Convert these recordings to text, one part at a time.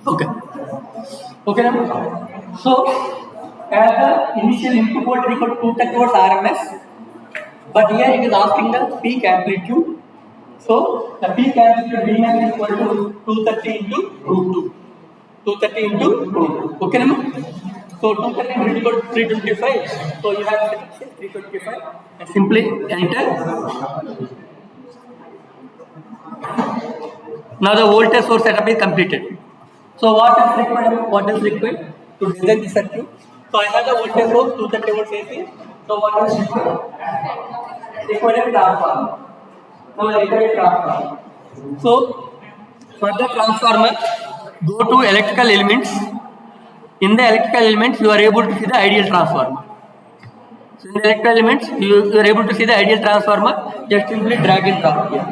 Okay. Okay. So, as the initial input voltage equal to 230 towards RMS, but here it is asking the peak amplitude. So, the peak amplitude Vmax is equal to 230 into root 2. 230 into root 2. Okay, so 230 is equal to 325. So, you have 325 and simply enter. Now the voltage source setup is completed. So what is required? What is required to design the circuit? So I have the voltage source 230 volts AC. So what is required? Equivalent transformer. Now the equivalent transformer. So for the transformer, go to electrical elements. In the electrical elements, you are able to see the ideal transformer. So in the electrical elements, you are able to see the ideal transformer. Just simply drag and drop here.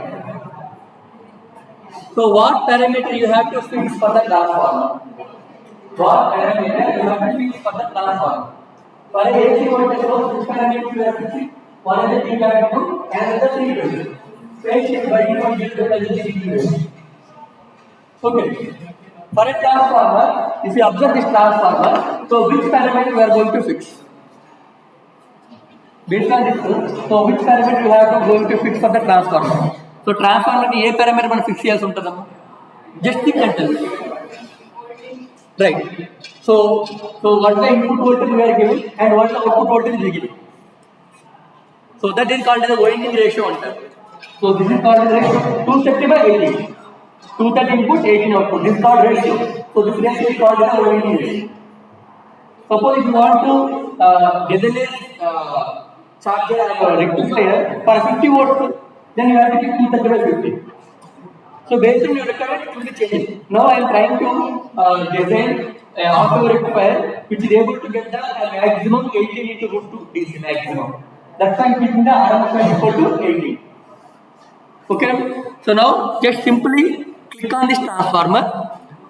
So what parameter you have to fix for the transformer? What parameter you have to fix for the transformer? For a AC voltage source, which parameter you have to fix? One is the P value and the C value. Phase shift by default is equal to C value. Okay. For a transformer, if you observe this transformer, so which parameter you are going to fix? Based on this, so which parameter you have to going to fix for the transformer? So transformer ki A parameter మనం fix చేయాల్సి ఉంటుందమ్మా? Just think and tell. Right. So what the input voltage we are giving and what the output voltage we are giving. So that is called as the winding ratio. So this is called as 230 by 18. 230 input, 18 output. This is called ratio. So this ratio is called as the winding ratio. Suppose if you want to design a charger or rectifier for 50 volts, then you have to give 230 by 50. So based on your requirement, it will be changed. Now I am trying to design an auto rectifier which is able to get the maximum 18 into root 2 DC maximum. That's why I am keeping the RMS value equal to 18. Okay. So now just simply click on this transformer.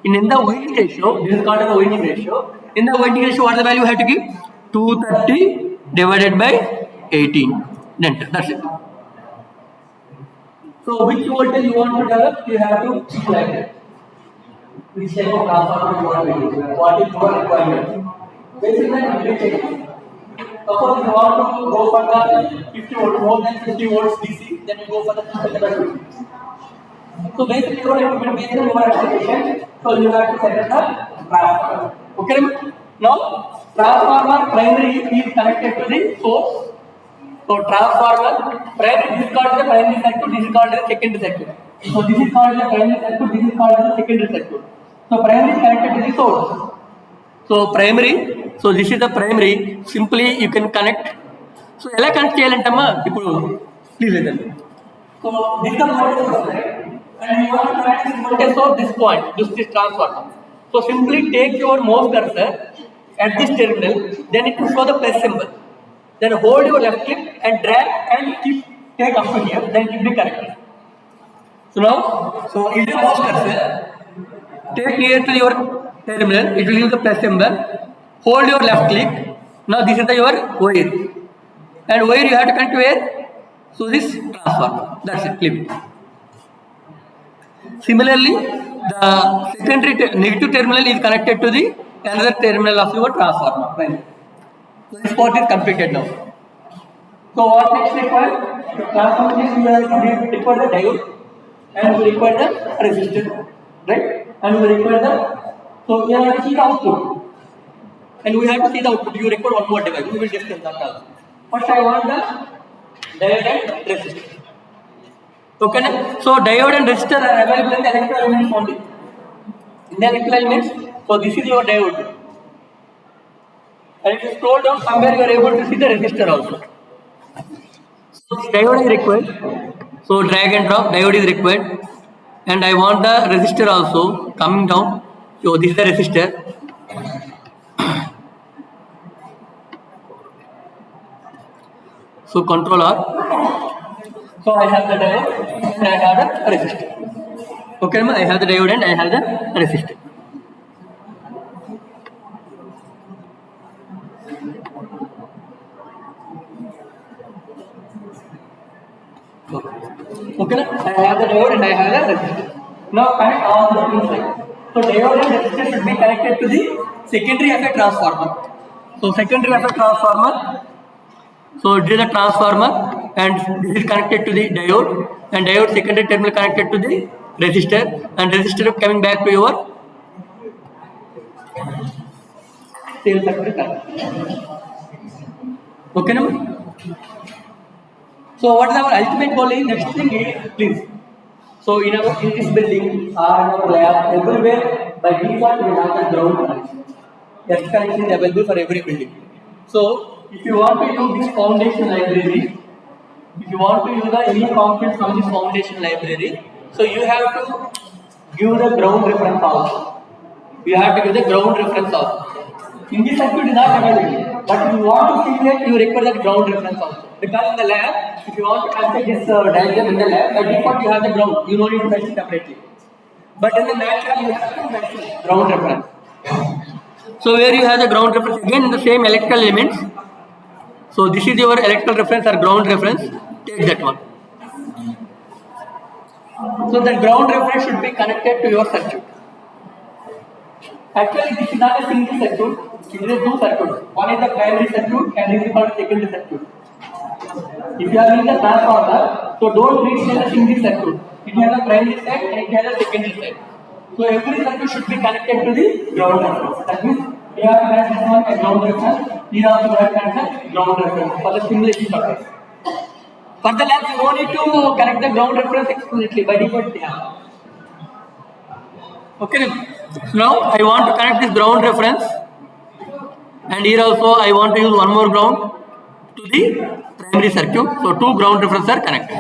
In the winding ratio, this is called as the winding ratio. In the winding ratio, what the value you have to give? 230 divided by 18. Then that's it. So which voltage you want to develop, you have to choose like that. Which type of transformer you want to use? What is your requirement? Basically, you will check. Suppose you want to go for the 50 volts, more than 50 volts DC, then you go for the 230. So basically, you have to based on your application, so you have to set up the transformer. Okay? Now, transformer primary is connected to the source. So transformer, primary, this is called the primary circuit, this is called the secondary circuit. So this is called the primary circuit, this is called the secondary circuit. So primary is connected to the source. So primary, so this is the primary, simply you can connect. So ఎలా connect చేయాలంటమ్మా ఇప్పుడు please లేదండి. So this is the voltage source, right? And you want to connect this voltage source this point, this is transformer. So simply take your mouse cursor at this terminal, then it will show the plus symbol. Then hold your left click and drag and take up to here, then it will be connected. So now, so use your mouse cursor, take near to your terminal, it will use the plus symbol, hold your left click, now this is your wire. And wire you have to connect where? So this transformer, that's it, leave it. Similarly, the secondary negative terminal is connected to the another terminal of your transformer. Right? So this part is completed now. So what next required? Transformation you have to require the diode and you require the resistor, right? And you require the, so you have to see the output. And we have to see the output. You require one more device. We will discuss that also. First I want the diode and resistor. Okay, so diode and resistor are available in the electrical elements only. In the electrical elements, so this is your diode. And if you scroll down somewhere, you are able to see the resistor also. So this diode is required. So drag and drop, diode is required. And I want the resistor also coming down. So this is the resistor. So control R. So I have the diode and I have the resistor. Okay, I have the diode and I have the resistor. Okay, I have the diode and I have the resistor. Now connect all the two sides. So diode and resistor should be connected to the secondary of a transformer. So secondary of a transformer. So this is a transformer and this is connected to the diode, and diode secondary terminal connected to the resistor, and resistor coming back to your sales circuit. Okay, no? So what is our ultimate goal? Is next thing is please. So in this building or in our lab, everywhere by default we have the ground connection. Yes, connection is available for every building. So if you want to use this foundation library, if you want to use any component from this foundation library, so you have to give the ground reference also. You have to give the ground reference also. In this circuit is not available, but if you want to simulate, you require the ground reference also. Because in the lab, if you want to calculate this diagram in the lab, by default you have the ground. You don't need to mention separately. But in the natural, you have to mention ground reference. So where you have the ground reference, again in the same electrical elements. So this is your electrical reference or ground reference. Take that one. So the ground reference should be connected to your circuit. Actually, this is not a single circuit. It is two circuits. One is the primary circuit and this is called secondary circuit. If you are in the transformer, so don't treat it as a single circuit. It has a primary side and it has a secondary side. So every circuit should be connected to the ground reference. That means we have to connect this one as ground reference. Here also we have to connect ground reference for the simulation purpose. For the lab, you don't need to connect the ground reference explicitly. By default, they have. Okay. So now I want to connect this ground reference, and here also I want to use one more ground to the primary circuit. So two ground references are connected.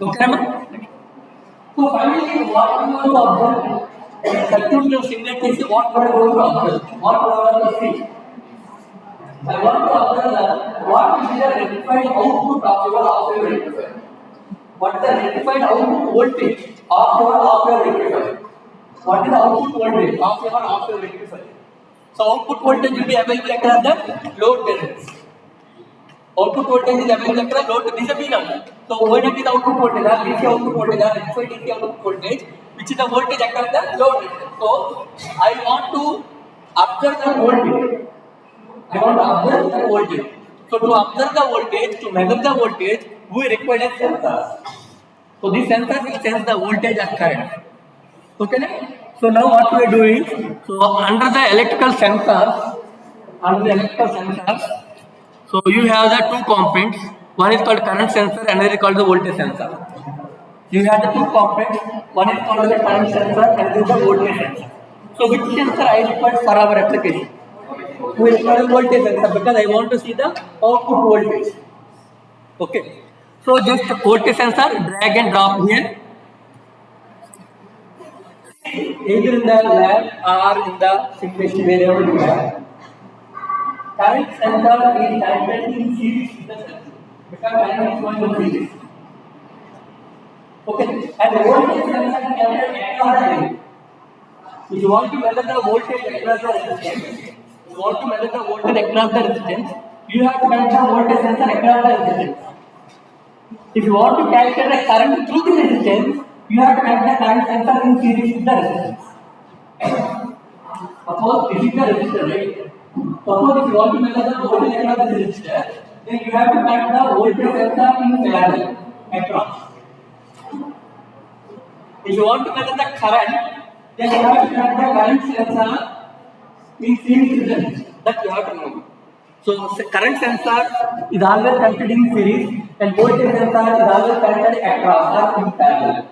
Okay, so finally, what we want to observe circuit to simulate is what we are going to observe. What we are going to see. I want to observe what is the rectified output of your oscillator rectifier. What is the rectified output voltage of your rectifier? What is the output voltage of your rectifier? So output voltage will be available across the load terminals. Output voltage is available across load. This is a V-number. So what is the output voltage? DC output voltage, rectified DC output voltage, which is the voltage across the load terminal. So I want to observe the voltage. I want to observe the voltage. So to observe the voltage, to measure the voltage, we require a sensor. So this sensor will sense the voltage and current. Okay. So now what we are doing? So under the electrical sensors, so you have the two components. One is called current sensor, another is called the voltage sensor. You have the two components. One is called the current sensor, and is the voltage sensor. So which sensor I require for our application? We require a voltage sensor because I want to see the output voltage. Okay. So just voltage sensor, drag and drop here. Either in the lab or in the simulation wherever you have. Current sensor is connected in series with the circuit because current is going to series. Okay. And the voltage sensor is connected across the line. If you want to measure the voltage across the resistance, you have to connect the voltage sensor across the resistance. If you want to calculate the current through the resistance, you have to connect the current sensor in series with the resistance. Suppose this is the resistor, right? Suppose if you want to measure the voltage across the resistor, then you have to connect the voltage sensor in parallel across. If you want to measure the current, then you have to connect the current sensor in series with the resistor. That you have to know. So current sensor is always connected in series, and voltage sensor is always connected across or in parallel.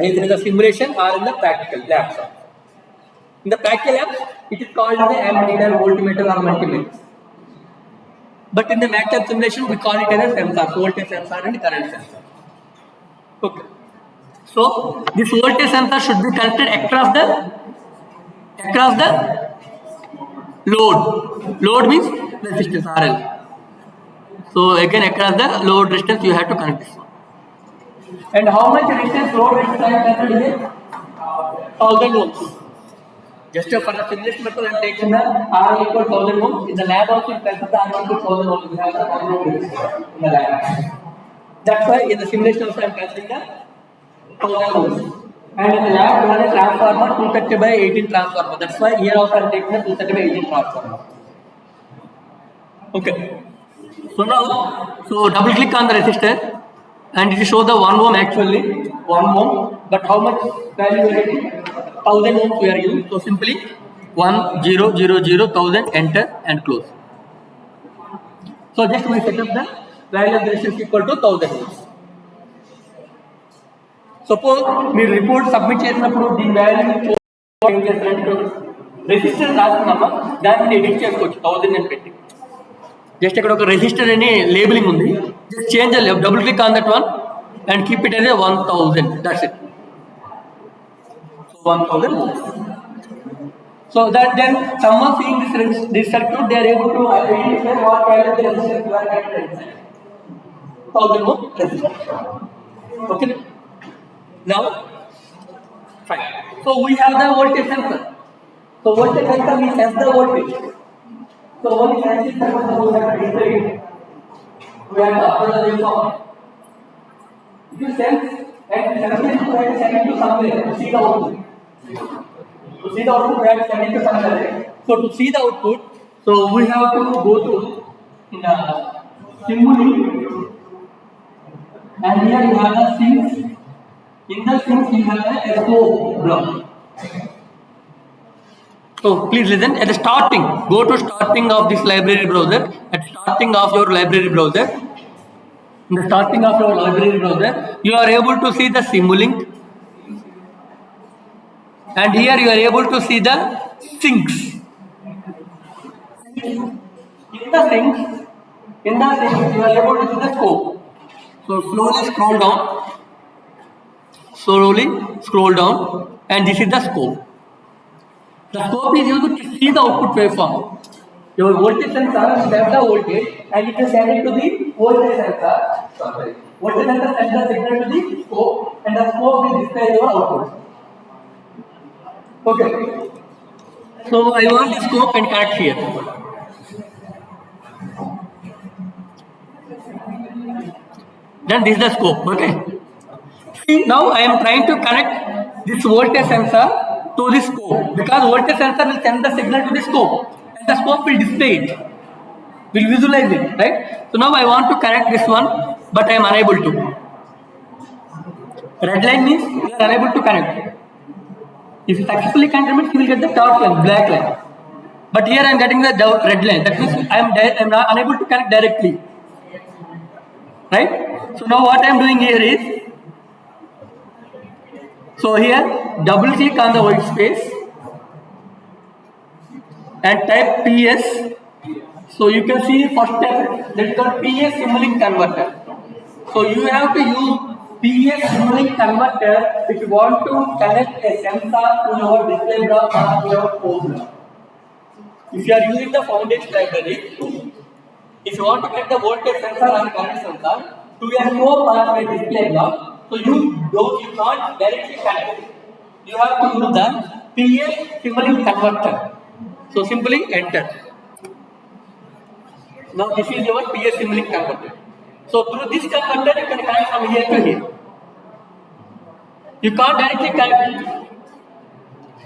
Either in the simulation or in the practical labs. In the practical labs, it is called the ammeter, voltmeter, or multimeter. But in the MATLAB simulation, we call it as a sensor, voltage sensor and current sensor. Okay. So this voltage sensor should be connected across the load. Load means resistance RL. So again across the load resistance you have to connect this one. And how much resistance load resistance I have connected here? 1000 ohms. Just for the simulation method I am taking the RL equal 1000 ohms. In the lab also you can set the RL equal 1000 ohms. We have the 1000 ohms in the lab. That's why in the simulation also I am considering the 1000 volts. And in the lab we have a transformer 230 by 18 transformer. That's why here also I am taking the 230 by 18 transformer. Okay. So now, double click on the resistor and it will show the 1 ohm actually, 1 ohm, but how much value we are getting? 1000 ohms we are using. So simply 1000 enter and close. So just we set up the value of the resistance equal to 1000 ohms. Suppose we report submit చేసినప్పుడు దీని value ఏం చేస్తారంటే resistor రాస్తున్నామా దాన్ని edit చేసుకోవచ్చు 1000 అని పెట్టి just ఇక్కడ ఒక రెసిస్టర్ అని లేబులింగ్ ఉంది just change double click on that one and keep it as 1000 that's it so 1000 so that then someone seeing this circuit they are able to identify what value the resistance you are getting 1000 ohm resistance. Okay, now fine. So we have the voltage sensor. So voltage sensor we sense the voltage. So when we sense it, we have to display it. We have to upload the waveform. If you sense and sense it, we have to send it to somewhere to see the output. To see the output, we have to send it to somewhere. So to see the output, so we have to go to in the Simulink, and here you have the sinks. In the sinks you have a SO block. So please listen. At the starting, go to starting of this library browser. At starting of your library browser, in the starting of your library browser, you are able to see the Simulink, and here you are able to see the sinks. In the sinks, you are able to see the scope. So slowly scroll down. Slowly scroll down, and this is the scope. The scope is used to see the output waveform. Your voltage sensor sends the voltage and it will send it to the voltage sensor. Sorry. Voltage sensor sends the signal to the scope and the scope will display your output. Okay. So I want the scope and connect here. Then this is the scope. Okay. See, now I am trying to connect this voltage sensor to the scope because voltage sensor will send the signal to the scope and the scope will display it, will visualize it, right? So now I want to connect this one, but I am unable to. Red line means you are unable to connect. If you successfully connect it, you will get the dark line, black line. But here I am getting the red line. That means I am unable to connect directly, right? So now what I am doing here is, so here double click on the white space and type PS. So you can see first step that is called PS Simulink converter. So you have to use PS Simulink converter if you want to connect a sensor to your display block or your pose block. If you are using the foundation library, if you want to connect the voltage sensor or current sensor to a scope or a display block, so you can't directly connect. You have to use the PS Simulink converter. So simply enter. Now this is your PS Simulink converter. So through this converter you can connect from here to here. You can't directly connect.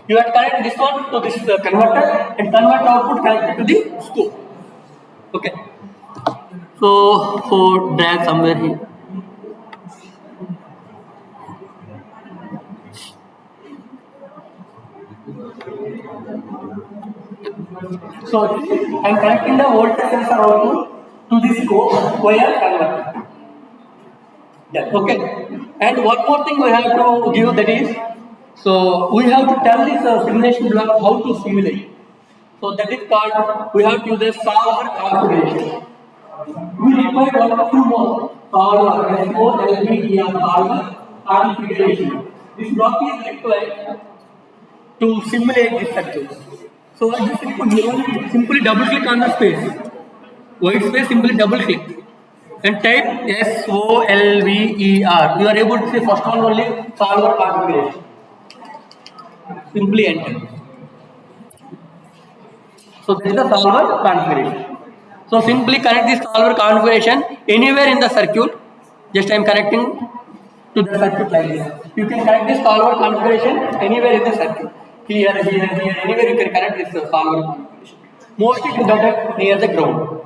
You have to connect this one to this converter and convert output connected to the scope. Okay. So drag somewhere here. So I am connecting the voltage sensor output to this scope via converter. Yeah, okay. And one more thing we have to give, that is, so we have to tell this simulation block how to simulate. So that is called, we have to use a solver configuration. We require one or two more solver, SOLVER solver configuration. This block is required to simulate this circuit. So I just simply double click on the space, white space, simply double click and type SOLVER. You are able to say first one only, solver configuration. Simply enter. So this is the solver configuration. So simply connect this solver configuration anywhere in the circuit Just I am connecting to the circuit like this. You can connect this solver configuration anywhere in the circuit. Here, anywhere you can connect this solver configuration. Mostly it is better near the ground.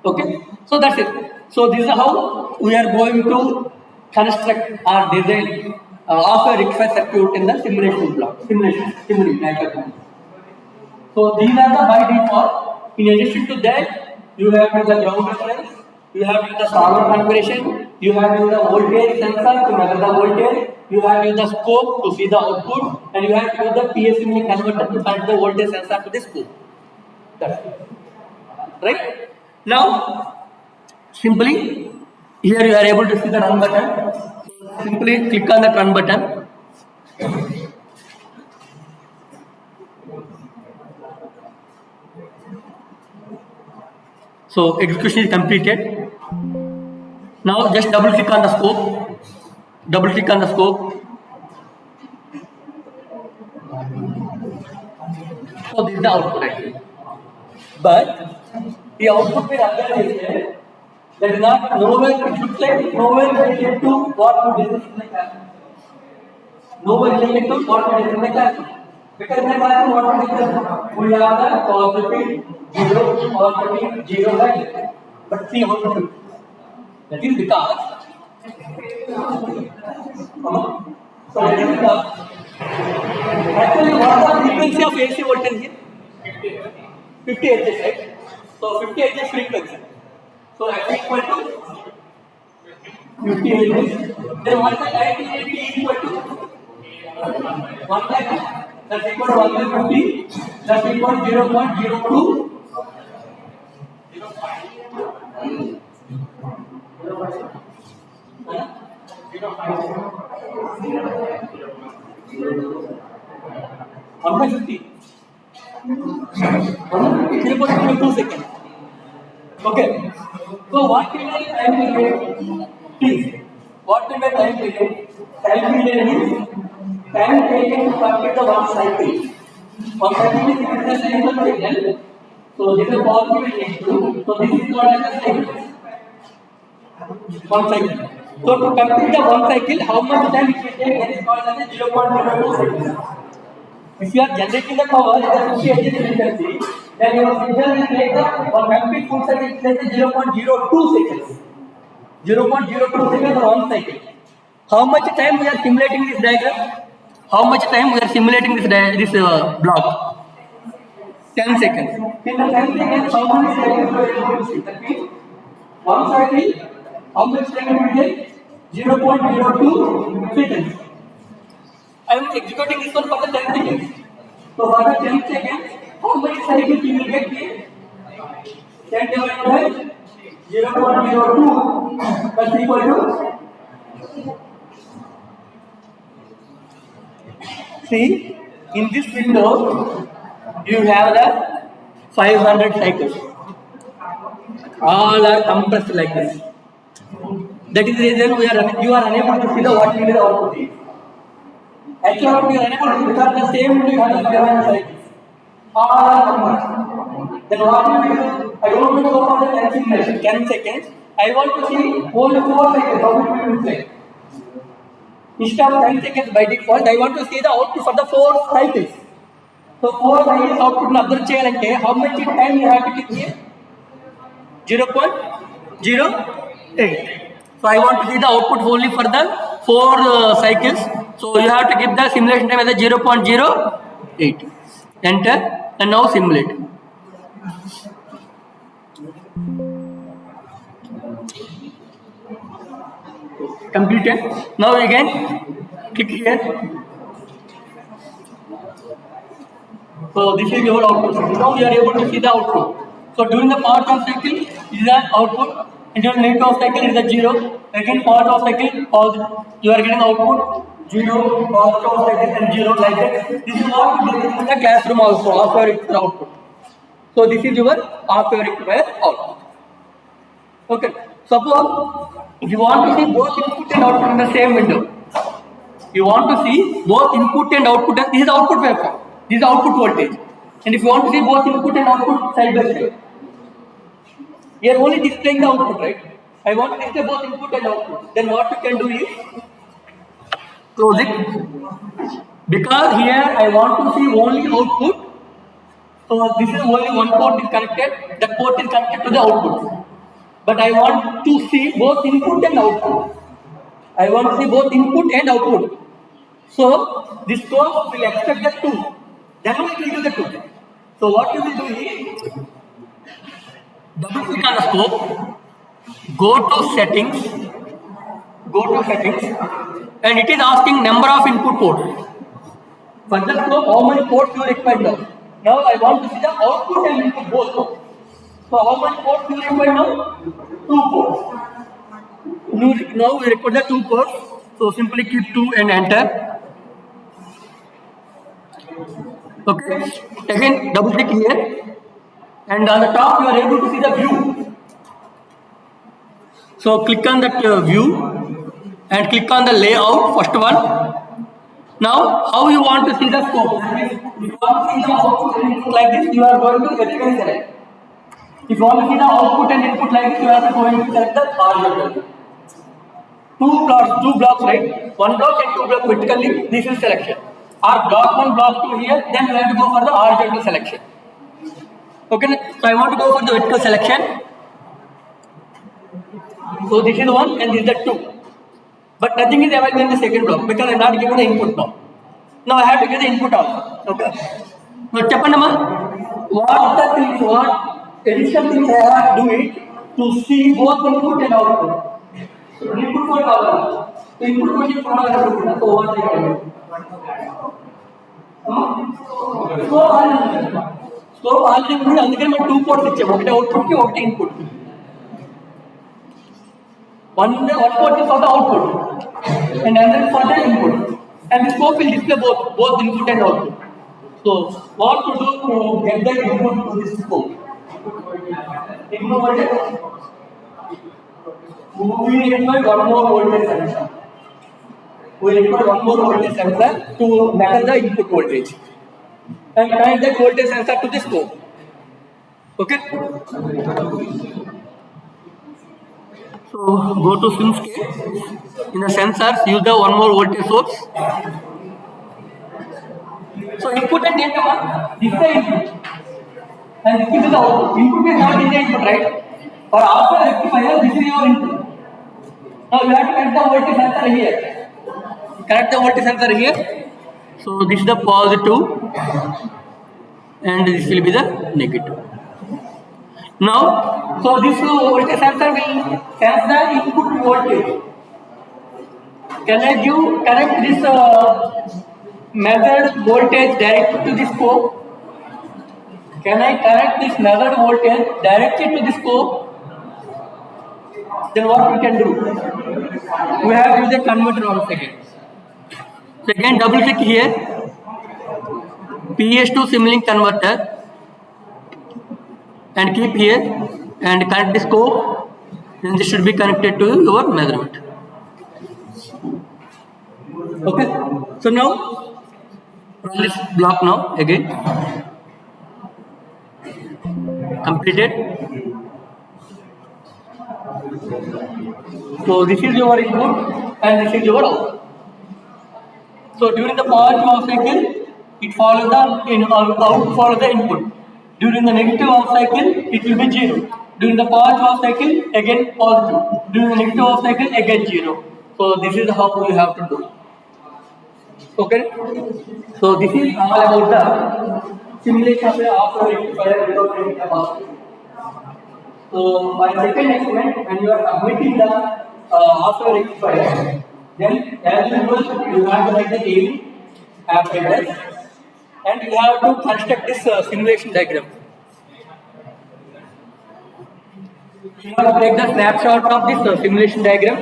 Okay, so that's it. So this is how we are going to construct or design of a rectifier circuit in the simulation block. Simulation. So these are the by default. In addition to that, you have the ground reference, you have the solver configuration, you have the voltage sensor to measure the voltage, you have the scope to see the output, and you have the PSMA converter to connect the voltage sensor to the scope. That's it. Right? Now, simply here you are able to see the run button. Simply click on the run button. So execution is completed. Now just double click on the scope. Double click on the scope. So this is the output actually. But the output will appear that is not nowhere. It looks like nowhere related to what we discussed in the class. Nowhere related to what we discussed in the class. Because in the class what we discussed, we have the positive 0, positive 0 value. But see output. That is because so that is because actually what is the frequency of AC voltage here? 50 Hz, right? So 50 Hz frequency. So X equal to 50 Hz. Then what is the time period equal to 1 by that's equal to 1 by 50. That's equal to 0.02. One by 50. 0.02 seconds. Okay. So what will be time period? Please. What will be time period? Time period is time taken to complete the one cycle. One cycle is a single signal. So this is positive and negative. So this is called as a cycle. One cycle. So to complete the one cycle, how much time it will take? That is called as a 0.02 seconds. If you are generating the power at the 50 Hz frequency, then your signal will take the one complete full cycle is like 0.02 seconds. 0.02 seconds for one cycle. How much time we are simulating this diagram? How much time we are simulating this block? 10 seconds. In the 10 seconds, how many seconds we are able to see? That means one cycle, how much time it will take? 0.02 seconds. I am executing this one for the 10 seconds. So for the 10 seconds, how many cycles you will get here? 10 divided by 0.02 that's equal to. See, in this window, you have the 500 cycles. All are compressed like this. That is the reason you are unable to see the what will be the output is. Actually, we are unable to because the same window you have the 500 cycles. All are compressed. Then what will we do? I don't want to go for the 10 simulation, 10 seconds. I want to see only 4 seconds. How it will look like. Instead of 10 seconds by default, I want to see the output for the 4 cycles. So 4 cycles output observe cheyalante how much time you have to keep here? 0.08. So I want to see the output only for the 4 cycles. So you have to give the simulation time as a 0.08. Enter and now simulate. Completed. Now again click here. So this is your output. Now you are able to see the output. So during the power transfer cycle is the output, and during negative off cycle is the 0. Again power off cycle positive. You are getting output 0, power off cycle and 0 like that. This is what we did in the classroom also. Off your rectifier output. So this is your off your rectifier output. Okay. Suppose if you want to see both input and output in the same window, you want to see both input and output. This is the output waveform. This is the output voltage. And if you want to see both input and output side by side, we are only displaying the output, right? I want to display both input and output. Then what we can do is close it, because here I want to see only output. So this is only one port is connected. That port is connected to the output. But I want to see both input and output. I want to see both input and output. So this scope will accept the two. Then only it will do the two. So what you will do is double click on the scope, go to settings, and it is asking number of input ports. For the scope, how many ports you require now? Now I want to see the output and input both. So how many ports you require now? 2 ports. Now we record the 2 ports. So simply keep 2 and enter. Okay. Again double click here, and on the top you are able to see the view. So click on that view and click on the layout, first one. Now how you want to see the scope? If you want to see the output and input like this, you are going to vertically select. If you want to see the output and input like this, you are going to select the horizontal. Two blocks, right? One block and 2 blocks vertically, this is selection. Or block 1, block 2 here, then we have to go for the horizontal selection. Okay, so I want to go for the vertical selection. So this is 1 and this is the 2. But nothing is available in the second block because I am not given the input now. Now I have to give the input also. Okay. Now Chapanama, what additional things I have to do it to see both input and output. Input for power. Input for the power. So what I can do? Scope already అందుకని మనం 2 ports ఇచ్చాము, ఒకటి output కి ఒకటి input కి. One port is for the output and another for the input, and the scope will display both input and output. So what to do to get the input to this scope? Input voltage, we require one more voltage sensor. We require one more voltage sensor to measure the input voltage and connect that voltage sensor to the scope. Okay. So go to SimScape. In the sensors, use the one more voltage source. So input and data one, this is the input, and this is the output. Input is not in the input, right? For after rectifier, this is your input. Now you have to connect the voltage sensor here. Connect the voltage sensor here. So this is the positive, and this will be the negative. Now, so this voltage sensor will sense the input voltage. Can I connect this measured voltage directly to the scope? Can I connect this measured voltage directly to the scope? Then what we can do? We have to use a converter once again. So again double click here, PS to Simlink converter, and keep here and connect the scope, then this should be connected to your measurement. Okay, so now run this block now again. Completed. So this is your input and this is your output. So during the positive half cycle, it follows the output follows the input. During the negative half cycle, it will be 0. During the positive half cycle, again positive. During the negative half cycle, again 0. So this is how we have to do. Okay. So this is all about the simulation of the half-wave rectifier without any capacity. So by second experiment, when you are submitting the half-wave rectifier, then as usual you have to write the AV apparatus, and you have to construct this simulation diagram. You have to take the snapshot of this simulation diagram,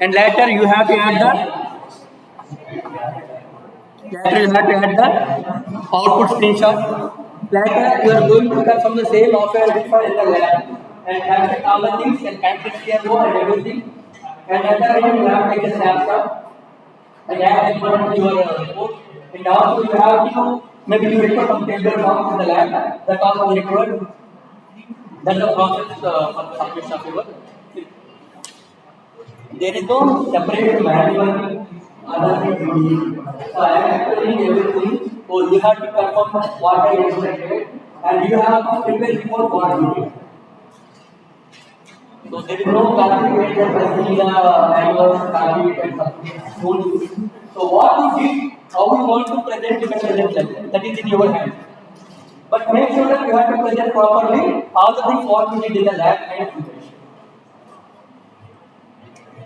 and later you have to add the output screenshot. Later you are going to confirm the same half-wave rectifier in the lab and calculate all the things and calculate CRO and everything. And at that time you have to take a snapshot and add it to your report. And also you have to maybe you record some table forms in the lab. That also required. That's the process for the submission of your There is no separate manual other things. So I am explaining everything. So you have to perform what I expected and you have to prepare for what you did. So there is no calculated the manuals, calculated something. So what you did, how you want to present in a present level, that is in your hand. But make sure that you have to present properly all the things what you did in the lab and simulation.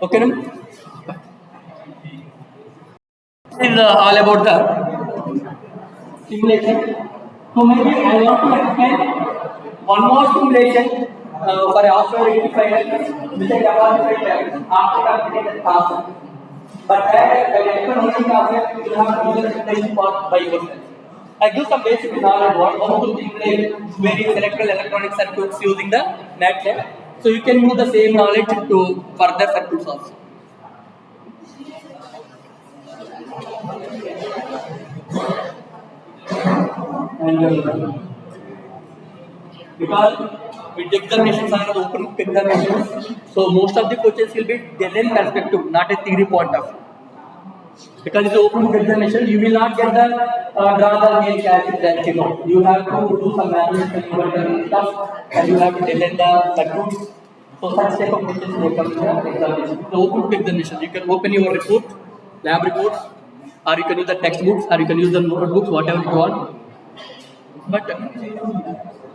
Okay, no? This is all about the simulation. So maybe I want to explain one more simulation for also rectifier with a capacitor after completing the task. But that when I explain only concept, you will have to do the simulation part by yourself. I give some basic knowledge on how to simulate various electrical electronic circuits using the MATLAB. So you can use the same knowledge to further circuits also. And because with examinations are open book examinations, so most of the questions will be design perspective, not a theory point of view. Because it's open book examination, you will not get the draw the main classic that you know. You have to do some manual and stuff, and you have to design the circuits. So such type of questions may come in the examination. The open book examination, you can open your report, lab reports, or you can use the textbooks, or you can use the notebooks, whatever you want. But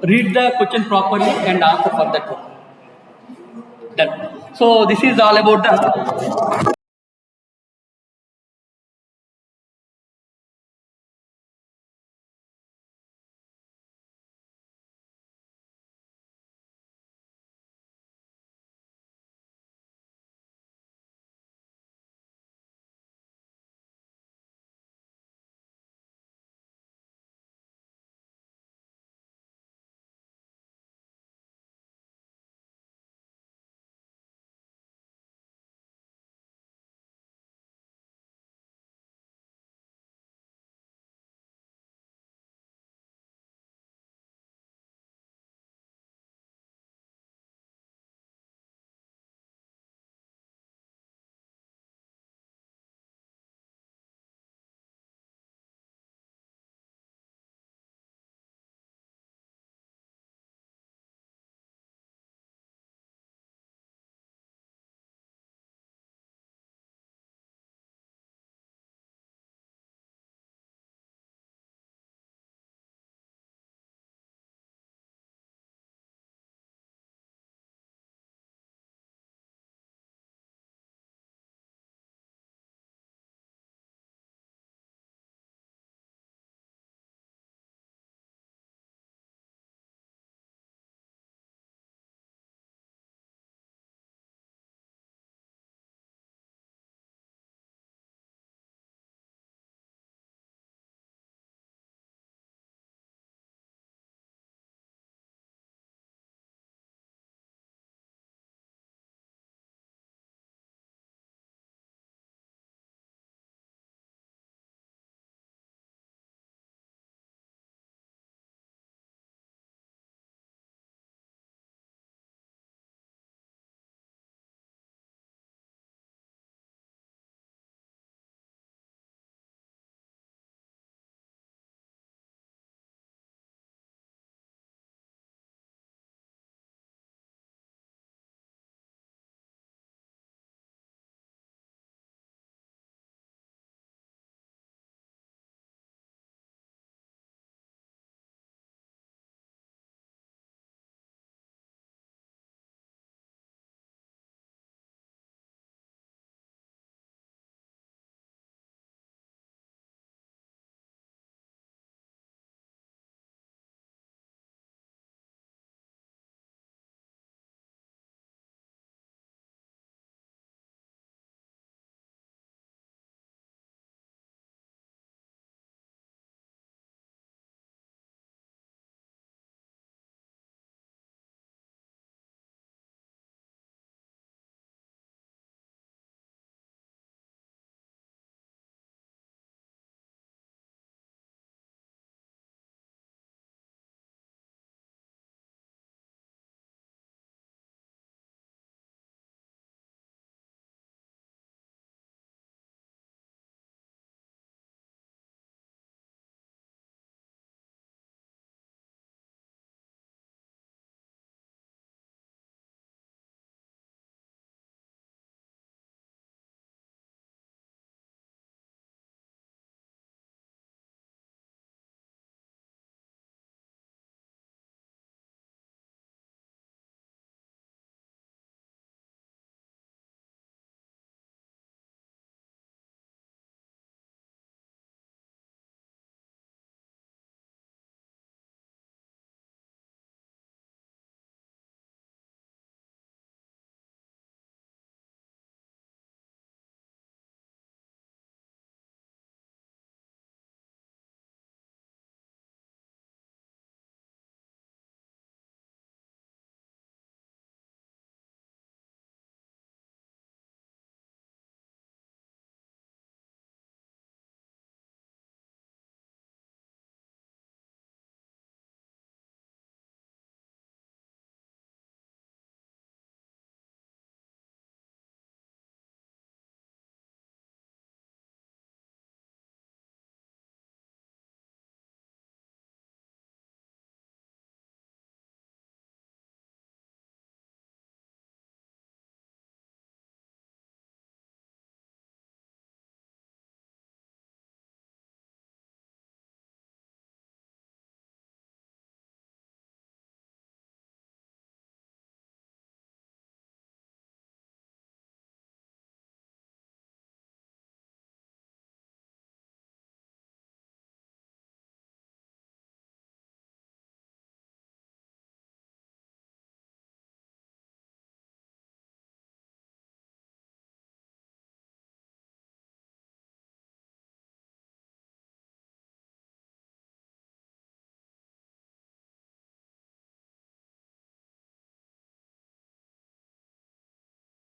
read the question properly and answer for that one. Done. So this is all about the